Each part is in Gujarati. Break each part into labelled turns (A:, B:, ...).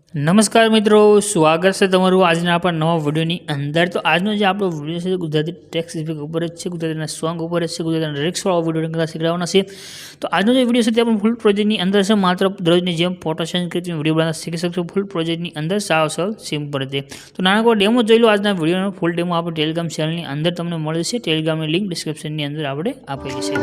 A: નમસ્કાર મિત્રો, સ્વાગત છે તમારું આજના આપણા નવા વિડીયોની અંદર। તો આજનો જે આપણો વિડીયો છે ગુજરાતી ટેક્સ્ટ સ્પીક ઉપર જ છે, ગુજરાતીના સોંગ ઉપર જ છે, ગુજરાતીના લિરિક્સવાળો વિડીયો કદાચ શીખવાના છે। તો આજનો જે વિડીયો છે તે આપણે ફૂલ પ્રોજેક્ટની અંદર છે, માત્ર દરરોજની જેમ ફોટો સેન્ડ કરી તમે વિડીયો બનાવતા શીખી શકશો ફૂલ પ્રોજેક્ટની અંદર સાવ સરળ સિમ્પલ રીતે। તો નાનકડો ડેમો જોઈ લો આજના વિડીયોનો। ફૂલ ડેમો આપણે ટેલિગ્રામ ચેનલની અંદર તમને મળે છે, ટેલિગ્રામની લિંક ડિસ્ક્રિપ્શનની અંદર આપણે આપેલી છે।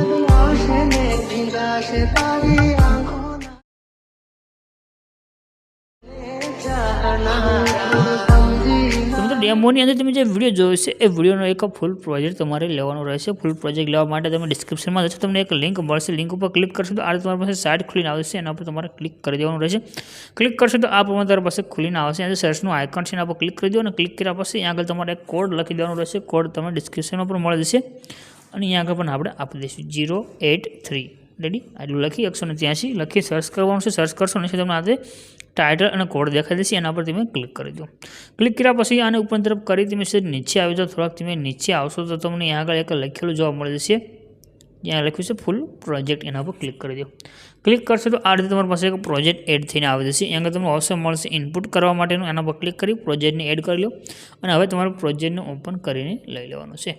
A: તો ડેમોની અંદર તમે જે વિડીયો જોયો છે એ વિડીયોનો એક ફૂલ પ્રોજેક્ટ તમારે લેવાનો રહેશે। ફૂલ પ્રોજેક્ટ લેવા માટે તમે ડિસ્ક્રિપ્શનમાં જશો, તમને એક લિંક મળશે, લિંક ઉપર ક્લિક કરશો તો આ તમારી પાસે સાઇટ ખુલીને આવશે, એના પર તમારે ક્લિક કરી દેવાનું રહેશે। ક્લિક કરશો તો આ પ્રમાણે તમારી પાસે ખુલીને આવશે, અને સર્ચનું આઇકન છે એના પર ક્લિક કરી દો, અને ક્લિક કર્યા પછી અહીંયા આગળ તમારે એક કોડ લખી દેવાનો રહેશે। કોડ તમને ડિસ્ક્રિપ્શનમાં પણ મળી જશે, અને અહીંયા આગળ પણ આપણે આપી દઈશું 083 રેડી આટલું લખી 183 લખી સર્ચ કરવાનું છે। સર્ચ કરશો ને તમને આજે ટાઇટલ અને કોડ દેખાઈ દેશે, એના પર તમે ક્લિક કરી દો। ક્લિક કર્યા પછી આને ઉપર તરફ કરી તમે નીચે આવી જાઓ, થોડાક તમે નીચે આવશો તો તમને અહીંયા આગળ એક લખેલું જોવા મળી જશે, જ્યાં લખ્યું છે ફૂલ પ્રોજેક્ટ, એના પર ક્લિક કરી દો। ક્લિક કરશો તો આ રીતે તમારી પાસે એક પ્રોજેક્ટ એડ થઈને આવી જશે। અહીંયા આગળ તમને ઓપ્શન મળશે ઇનપુટ કરવા માટેનું, એના પર ક્લિક કરી પ્રોજેક્ટને એડ કરી લો, અને હવે તમારે પ્રોજેક્ટને ઓપન કરીને લઈ લેવાનું છે।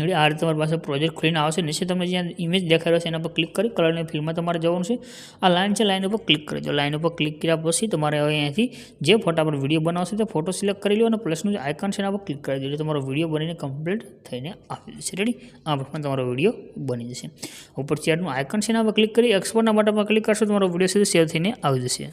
A: એટલે આ રીતે તમારી પાસે પ્રોજેક્ટ ખુલીને આવશે। નીચે તમને જ્યાં ઇમેજ દેખાઈ રહ્યો છે એના પર ક્લિક કરી કલરની ફિલ્ડમાં તમારે જવાનું છે। આ લાઇન છે, લાઇન ઉપર ક્લિક કરી દો। લાઇન ઉપર ક્લિક કર્યા પછી તમારે હવે અહીંયાથી જે ફોટા પર વિડીયો બનાવશે તે ફોટો સિલેક્ટ કરી લો, અને પ્લસનું જે આઇકન છે એના પર ક્લિક કરી દો, એટલે તમારો વિડીયો બનીને કમ્પ્લીટ થઈને આવી જશે। રેડી આ પ્રમાણે તમારો વિડીયો બની જશે। ઉપર ચેટનું આઇકન છે એના પર ક્લિક કરી એક્સપોર્ટના બટન પર ક્લિક કરશો તમારો વિડીયો સીધો સેવ થઈને આવી જશે।